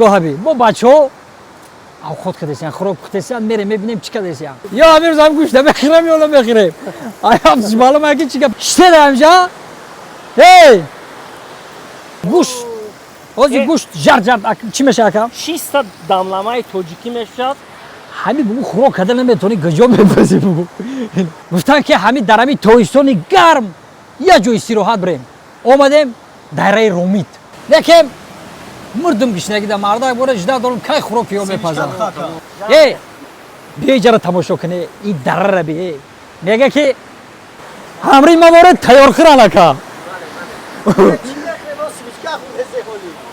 گاهی با بچه‌ها خود کدیسیان خراب کدیسیان میریم میبینیم چی کدیسیان یا امیر زم گوشت بخرم یا نمیخرم آیا بالا مگه چی که شته همجا هی گوشت اوزی گوشت جر چی میشه اکم 600 damlamayı tojiki meşrat. همین بگو خراب کردن نمیتونی گجا بپزی بگو گفتن که همین در همین تویستونی گرم یا جای استراحت بریم اومدیم دایره رومیت لیکن مردم گشنگی در مردا بوده جدا دارم که خراب پیو بپزم ای بیا جرا تماشا کنی این دره را بیا میگه که همری موارد تیار کرده که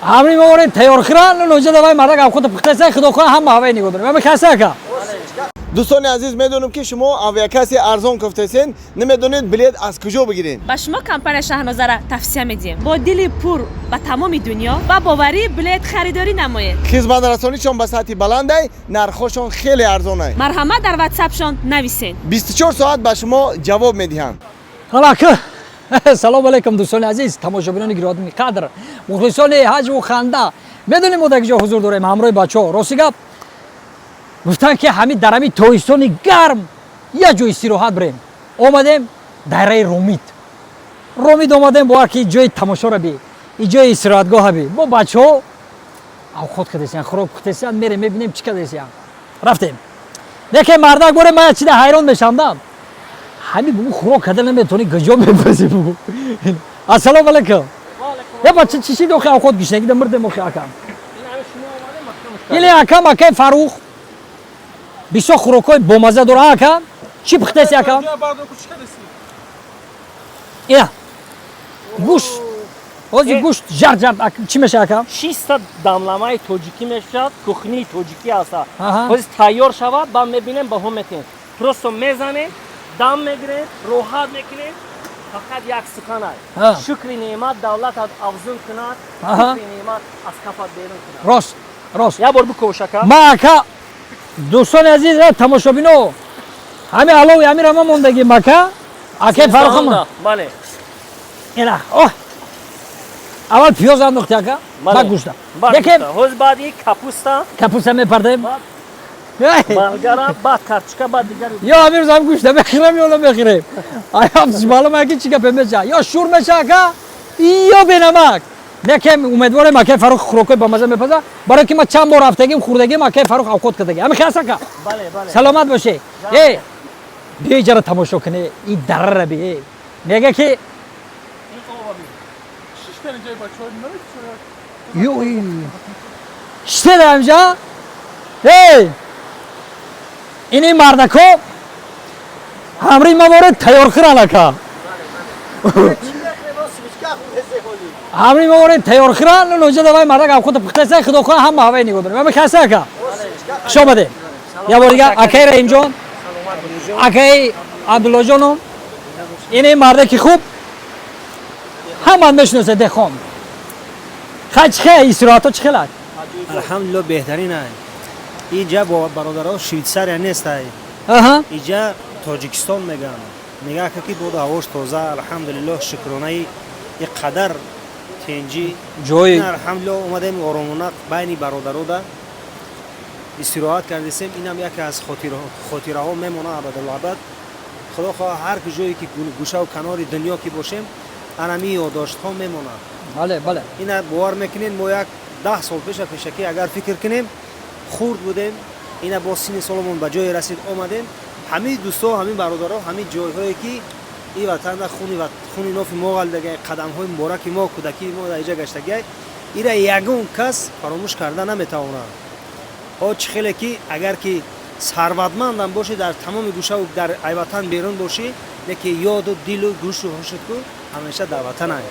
همری موارد تیار کرده نوجه دوای مردا خود پختسه خدا کنه هم هوای نگاه دارم من خسته که دوستان عزیز میدونم که شما اویاکسی ارزان گفتین نمیدونید بلیط از کجا بگیرین با شما کمپانی شاهنامه را توصیه میدیم با دلی پر به تمام دنیا و باوری بلیط خریداری نمایید خدمت رسانیشون به سطح بلنده نرخشون خیلی ارزانه مرحمت در واتساپشان نویسین 24 ساعت به شما جواب میدهند حالا که سلام علیکم دوستان عزیز تماشاگران گرامی قدر مخلصان حج و خنده میدونیم ما در اینجا حضور داریم همراه بچه‌ها راستی گپ گفتن که همین در همین تویستونی گرم یا جای استراحت بریم اومدیم دایره رومیت اومدیم با که جای تماشا را بی این جای استراحتگاه بی با بچه‌ها خود کدیسیان خراب کدیسیان میریم میبینیم چی کدیسیان رفتیم لیکن مردک بوره من چیز حیران میشم همین بگو خراب کردن نمیتونی گجا بپزی بگو السلام علیکم یا بچه چی شید آخه خود گشنگی در مردم آخه اکم یلی اکم فروخ بیسا خوراکای بامزه داره اکم چی پختیسی اکم اینا گوشت اوزی گوشت جر چی میشه اکم 600 damlamayı tojiki meşrat. Kuchni tojiki asa. Aha. Oz tayyor şava ben mebinem bahom metin. Prosto mezane dam megre rohat mekine fakat yak sıkanay. Ha. Şükri nimet devlet avzun kınar. Aha. Şükri nimet az kafat berin kınar. راست Ya bor bu koşaka. ما اکا دوستان عزیز تماشابینو همین علاوه همین رما موندگی مکه اکه فرق هم Bale. اینا اوه اول پیاز انداختی اکا بعد گوشت یکم Hoz badi kapusta. کپوسه میپردیم Malgara bad karçka bad diğer. یا امیر زم گوشت بخیرم یا نمیخیرم آیا بالا مگه چی که پمیشه یا شور میشه اکا یا بنمک لیکن امیدوارم مکه فروخ خوراکای با مزه میپزه برای که ما چند بار رفتگیم خوردگیم مکه فروخ اوقات کردگیم همین خاصه که Bale. سلامت باشه ای بیا جرا تماشا کنی این دره را بیا میگه که یو شته همجا ای اینی مردکو همری موارد تیار کرده که همری موارد تیار کرده نوجه دوای مردک خود پختسه خدا کنه هم هوای نگاه داریم همین خسته که خوش آمده یا بار دیگه اکی رحیم جان اکی عبدالله جانم اینه مردک خوب هم میشناسه دخان خیلی چه استراحتا چه خیلی الحمدلله بهترین است. اینجا با برادرها شویتساریا نیست. آها اینجا تاجیکستان میگن. نگاه که بود هواش تازه الحمدلله شکرانه یک قدر تنجی. جوی الحمدلله اومدیم آرامونه بین برادرها دا استراحت کردیم. اینم یکی از خاطره ها میمونه ابدالابد. خدا خواه هر جایی که گوشه و کنار دنیا که باشیم انمی یادداشت ها میمونه. بله اینا باور میکنین ما یک 10 سال پیشکی اگر فکر کنیم خورد بودیم اینا با سین سالمون به جای رسید آمدیم همه دوستا همه برادرها همه جایهایی که این وطن خونی ناف ما دیگه قدم های مبارک ما کودکی ما در اینجا گشتگی اینا یگون کس فراموش کرده نمیتونه ها چه خیلی که اگر که ثروتمندم باشه در تمام گوشه و در ای وطن بیرون باشه که یاد و دل و گوش و هوشت کو همیشه در وطن است.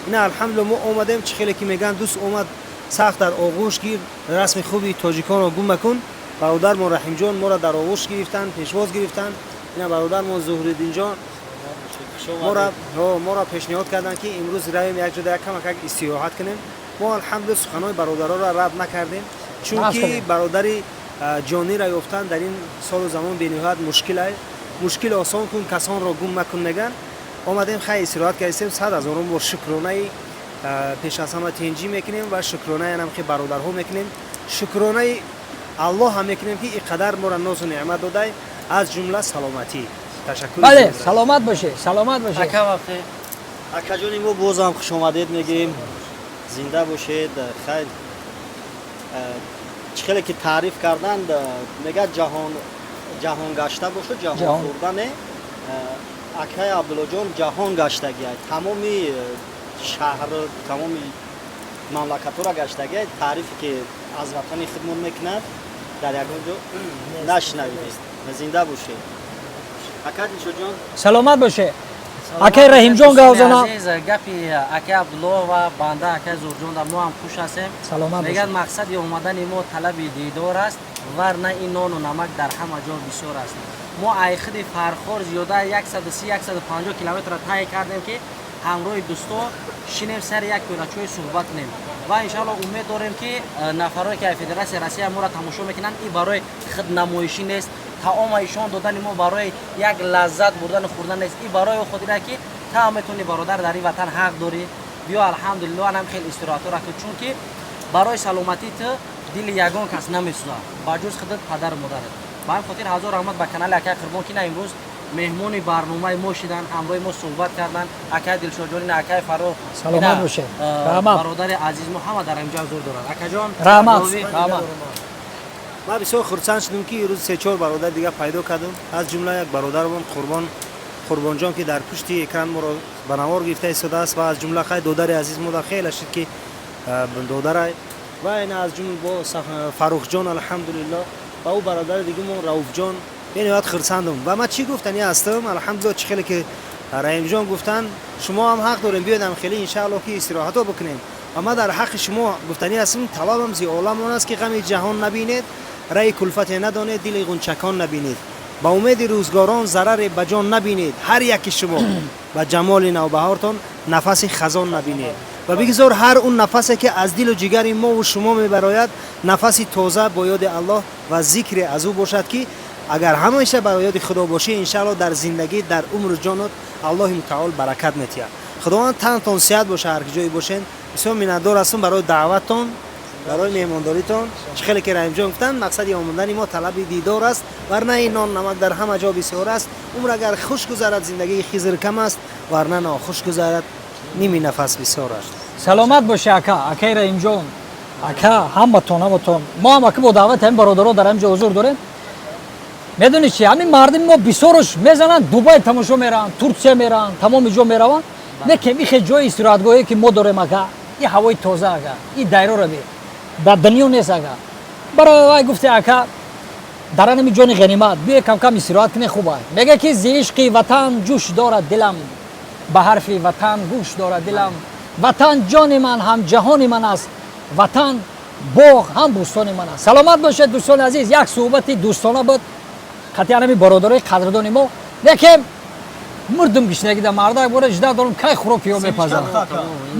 اینا الحمدلله ما اومدیم چه خیلی که میگن دوست اومد سخت در آغوش گیر رسم خوبی تاجیکان رو گم مکن برادر ما رحیم جان ما را در آغوش گرفتن پیشواز گرفتن اینا برادر ما زهرالدین جان ما را پیشنهاد کردن که امروز رویم یک جا کم استراحت کنیم ما الحمدلله سخنای برادرها را رد نکردیم چون که برادری جانی را یافتن در این سال و زمان بینهایت مشکل آسان کن کسان را گم مکن میگن آمدیم خیلی استراحت کردیم 100,000 با شکرانه پیش از همه تنجی میکنیم و شکرانه هم که برادرها میکنیم шукронаи аллоҳ ҳам мекунем ки ин қадар моро нозу неъмат додай, аз ҷумла саломатӣ. Ташаккур. бале, саломат бошед, саломат бошед. ака вақте акаҷони мо бозам хушомадед мегӯем, зинда бошед. Хайр чӣ хеле ки таъриф карданд, мегӯяд ҷаҳон гашта бошад, ҷаҳон хӯрдане. акаи Абдуллоҷон ҷаҳон гаштагиай, тамоми шаҳр, тамоми мамлакатҳоро гаштагиай. таърифе ки аз ватани хидмат мекунад дар ягон ҷо нашнавидед. Зинда бошед. ака Дилшодҷон, саломат бошед. акай раҳимҷон гавзона. азиз, гапи акаи Абдулло ва банда акаи Зурҷонда мо ҳам хуш ҳастем. саломат мегӯяд бошед. мақсади омадани мо талаби дидор аст, варна ин нону намак дар ҳама ҷо бисёр аст. мо айхиди фархор зиёда 130-150 километр тай кардем ки ҳамроҳи дӯсто шинем сари як пиёлачои суҳбат кунем ва иншоалло умед дорем ки нафарое ки Федератсияи Россия моро тамошо мекунанд, ин барои хиднамоишӣ нест, таома ишон додани мо барои як лаззат бурдану хӯрдан нест. ин барои хотира ки та метавонӣ бародар дар ин ватан ҳақ дорӣ, биё алҳамдулилло анам хеле истироҳатҳоро кун, чунки барои саломатии ту дили ягон кас намесӯзад ба ҷуз худат падару модарат. ба ин хотир ҳазор раҳмат ба канали акаи Қурбон ки на имрӯз меҳмони барномаи мо шидан, ҳамроҳи мо суҳбат кардан. акаи Дилшодҷон, акаи Фарух, саломат бошед. раҳмат. бародари азиз мо ҳама дар инҷо ҳузур доранд. акаҷон, раҳмат. ҳавои. раҳмат. ман бисёр хурсанд шудам ки рӯз 3-4 бародар дига пайдо кардам. аз ҷумла як бародармон Қурбонҷон ки дар пушти экран моро ба навор гирифта истодааст ва аз ҷумла хай додари азиз мода хеле шуд ки додарай ва ин аз ҷумла бо Фарухҷон алҳамдулилло ва ӯ бародари дигимон Рауфҷон бениҳоят хурсандам. ва ман чӣ гуфтанӣ ҳастам, алҳамдулилло чӣ хеле ки Раҳимҷон гуфтанд, шумо ҳам ҳақ дорем биёед ҳамхелӣ иншаалло ки истироҳатҳо бикунем. ва ман дар ҳаққи шумо гуфтанӣ ҳастам, талабам зи олам он аст ки ғами ҷаҳон набинед, раи кулфате надонед, дили ғунчакон набинед, ба умеди рӯзгорон зараре ба ҷон набинед. ҳар яки шумо ба ҷамоли навбаҳортон нафаси хазон набинед ва бигзор ҳар он нафасе ки аз дилу ҷигари мову шумо мебарояд нафаси тоза бо ёди Аллоҳ ва зикре аз ӯ бошад ки агар ҳамеша ба ёди худо бошӣ, иншаалло дар зиндагӣ, дар умру ҷонот Аллоҳи мутаол баракат метиҳад. худованд тантон сиҳат боша, ҳар ки ҷое бошен. бисёр миннатдор ҳастам барои даъваттон, барои меҳмондоритон. чӣ хеле ки Раҳимҷон гуфтанд, мақсади омадани мо талаби дидор аст, варна ин нон намак дар ҳама ҷо бисёр аст. умр агар хуш гузарад, зиндагии хизр кам аст, варна нохуш гузарад, ними нафас бисёр аст. саломат бошед ака, акаи раҳимҷон. ака ҳаматон мо ҳам ака бо даъвати ҳамин бародаро дар ҳамин ҷо ҳузур дорем. медонед чи ҳамин мардими мо бисёрш мезананд, дубай тамошо мераванд, турсия мераванд, тамоми ҷо мераванд. лекин ин хел ҷои истироҳатгоҳе ки мо дорем ака, ин ҳавои тоза ака, ин дайроро бе дар дунё нест ака. барои вай гуфте ака дар анами ҷони ғанимат биё камкам истироҳат кунем, хуб аст. мега ки зи ишқи ватан ҷӯш дорад дилам, ба ҳарфи ватан гӯш дорад дилам. ватан ҷони ман ҳам ҷаҳони ман аст, ватан боғ ҳам бӯстони ман аст. саломат бошед дӯстони азиз, як суҳбати дӯстона буд қатъи анами бародарои қадрдони мо. лекин мурдум гишнагида мардак бора жида дорум кай хӯрокиё мепазам.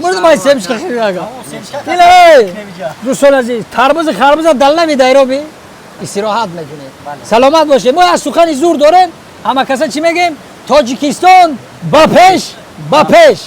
мурдум ай семчка хирага. Илай дӯстони азиз, тарбузи харбуза дар нави дайроби истироҳат мекунед. саломат бошед. мо як сухани зур дорем. ҳама каса чӣ мегем? Тоҷикистон ба пеш, ба пеш.